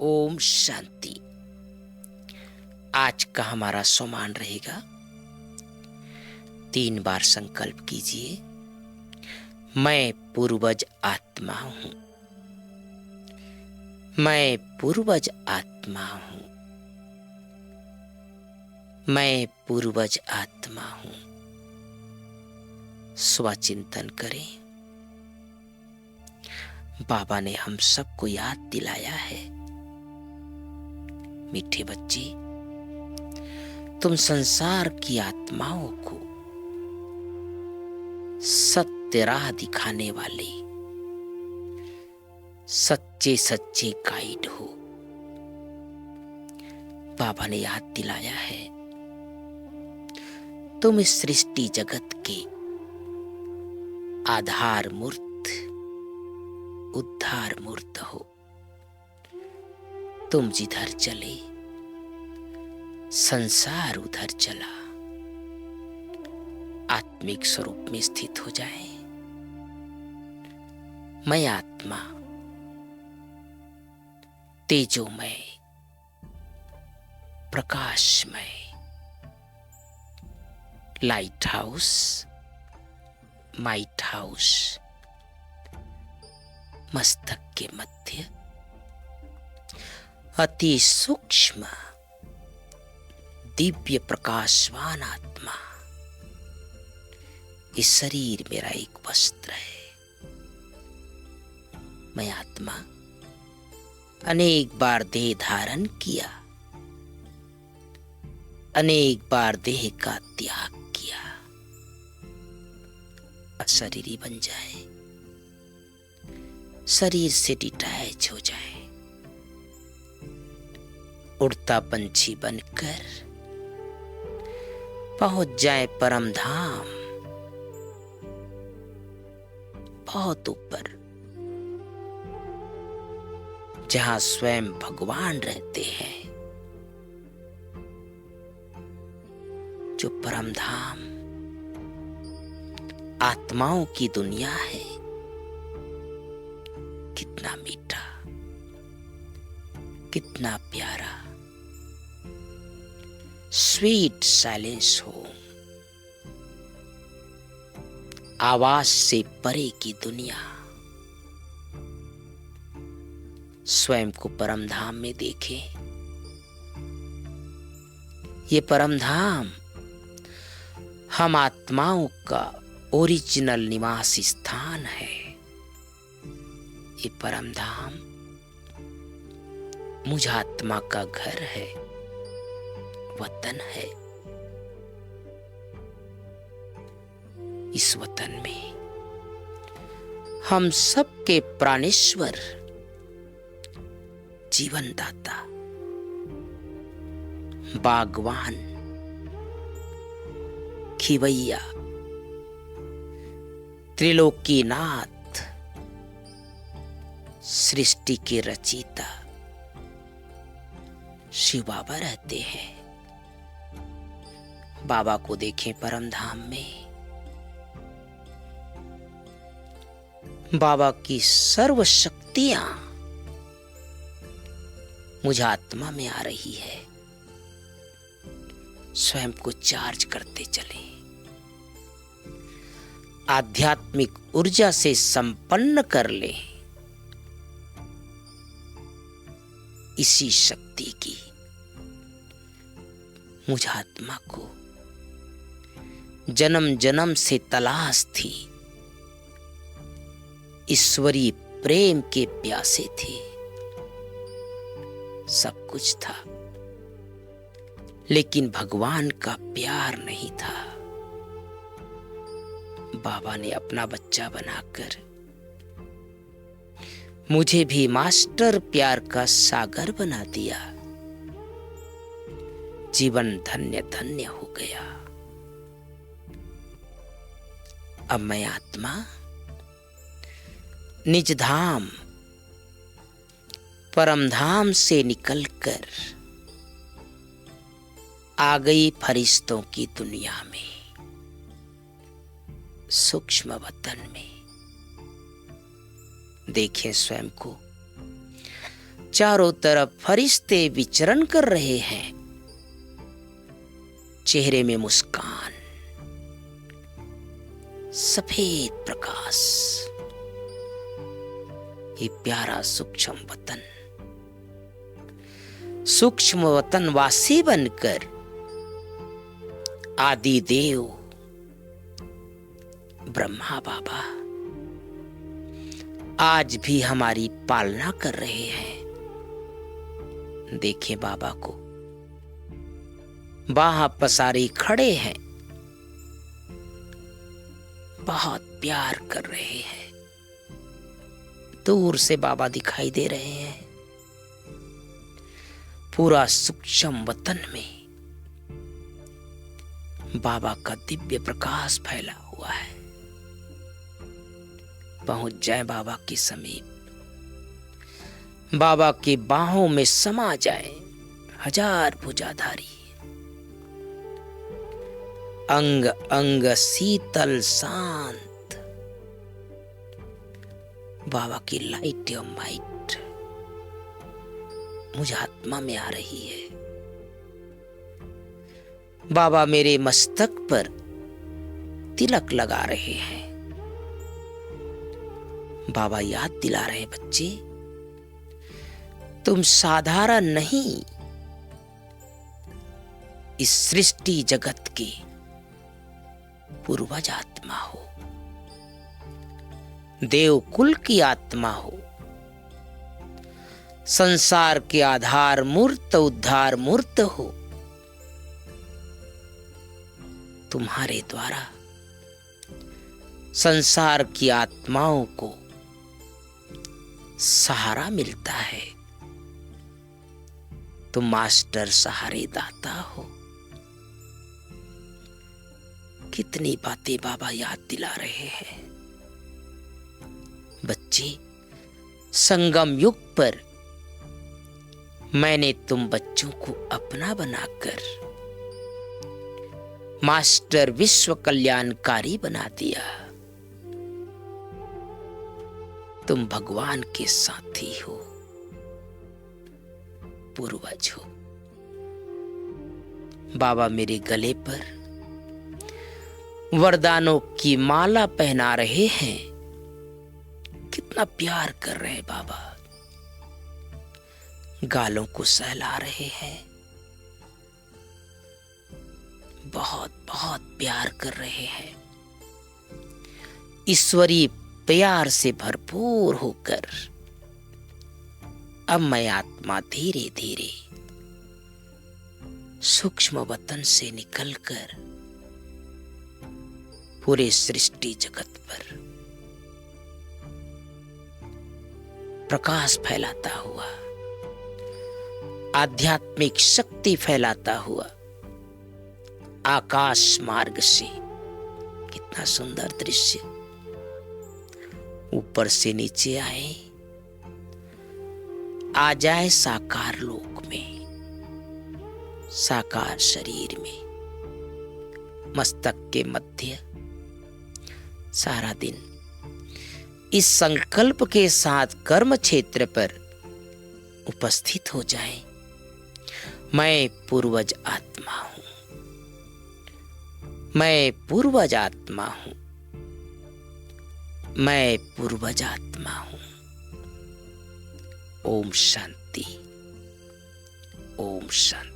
ओम शांति। आज का हमारा सोमान रहेगा, 3 बार संकल्प कीजिए। मैं पूर्वज आत्मा हूँ, मैं पूर्वज आत्मा हूँ, मैं पूर्वज आत्मा हूँ। स्वचिंतन करें। बाबा ने हम सबको याद दिलाया है, मीठे बच्चे, तुम संसार की आत्माओं को सत्य राह दिखाने वाले सच्चे सच्चे गाइड हो। बाबा ने याद दिलाया है, तुम इस सृष्टि जगत के आधार मूर्त उद्धार मूर्त हो। तुम जिधर चले संसार उधर चला, आत्मिक स्वरूप में स्थित हो जाए। मैं आत्मा तेजोमय प्रकाशमय लाइट हाउस माइट हाउस मस्तक के मध्य अति सूक्ष्म दिव्य प्रकाशवान आत्मा। इस शरीर मेरा एक वस्त्र है। मैं आत्मा अनेक बार देह धारण किया, अनेक बार देह का त्याग किया, अशरीरी बन जाए, शरीर से डिटैच हो जाए, उड़ता पंछी बनकर पहुंच जाए परम धाम, बहुत ऊपर, जहां स्वयं भगवान रहते हैं। जो परम धाम आत्माओं की दुनिया है, कितना मीठा, कितना प्यारा, स्वीट साइलेंस हो, आवाज से परे की दुनिया। स्वयं को परम धाम में देखें। ये परम धाम हम आत्माओं का ओरिजिनल निवास स्थान है। ये परम धाम मुझ आत्मा का घर है, वतन है। इस वतन में हम सबके प्राणेश्वर जीवन दाता बागवान खिवैया त्रिलोकीनाथ सृष्टि के रचयिता शिव बाबा रहते हैं। बाबा को देखें परम धाम में। बाबा की सर्व शक्तियां मुझ आत्मा में आ रही है। स्वयं को चार्ज करते चले, आध्यात्मिक ऊर्जा से संपन्न कर ले। इसी शक्ति की मुझ आत्मा को जन्म जन्म से तलाश थी। ईश्वरीय प्रेम के प्यासे थे। सब कुछ था, लेकिन भगवान का प्यार नहीं था। बाबा ने अपना बच्चा बनाकर मुझे भी मास्टर प्यार का सागर बना दिया। जीवन धन्य धन्य हो गया। अब मैं आत्मा निज धाम परम धाम से निकलकर आ गई फरिश्तों की दुनिया में, सूक्ष्म वतन में। देखें स्वयं को चारों तरफ फरिश्ते विचरण कर रहे हैं, चेहरे में मुस्कान, सफेद प्रकाश। ये प्यारा सूक्ष्म वतन, सूक्ष्म वतन वासी बनकर आदि देव ब्रह्मा बाबा आज भी हमारी पालना कर रहे हैं। देखें बाबा को, बाह पसारी खड़े हैं, बहुत प्यार कर रहे हैं। दूर से बाबा दिखाई दे रहे हैं। पूरा सूक्ष्म वतन में बाबा का दिव्य प्रकाश फैला हुआ है। पहुंच जाए बाबा के समीप, बाबा की बाहों में समा जाए। हजार भुजाधारी, अंग अंग शीतल शांत, बाबा की लाइट और माइट मुझे आत्मा में आ रही है। बाबा मेरे मस्तक पर तिलक लगा रहे हैं। बाबा याद दिला रहे, बच्चे तुम साधारण नहीं, इस सृष्टि जगत के पूर्वज आत्मा हो, देव कुल की आत्मा हो, संसार के आधार मूर्त उद्धार मूर्त हो। तुम्हारे द्वारा संसार की आत्माओं को सहारा मिलता है। तुम मास्टर सहारे दाता हो। कितनी बातें बाबा याद दिला रहे हैं। बच्चे, संगम युग पर मैंने तुम बच्चों को अपना बनाकर मास्टर विश्व कल्याणकारी बना दिया। तुम भगवान के साथी हो, पूर्वज हो। बाबा मेरे गले पर वरदानों की माला पहना रहे हैं। कितना प्यार कर रहे हैं बाबा। गालों को सहला रहे हैं। बहुत बहुत प्यार कर रहे हैं। ईश्वरीय प्यार से भरपूर होकर अब मैं आत्मा धीरे धीरे सूक्ष्म वतन से निकलकर पूरे सृष्टि जगत पर प्रकाश फैलाता हुआ, आध्यात्मिक शक्ति फैलाता हुआ आकाश मार्ग से, कितना सुंदर दृश्य, ऊपर से नीचे आए, आ जाए साकार लोक में, साकार शरीर में, मस्तक के मध्य। सारा दिन इस संकल्प के साथ कर्म क्षेत्र पर उपस्थित हो जाए, मैं पूर्वज आत्मा हूं, मैं पूर्वज आत्मा हूं, मैं पूर्वज आत्मा हूं। ओम शांति, ओम शांति।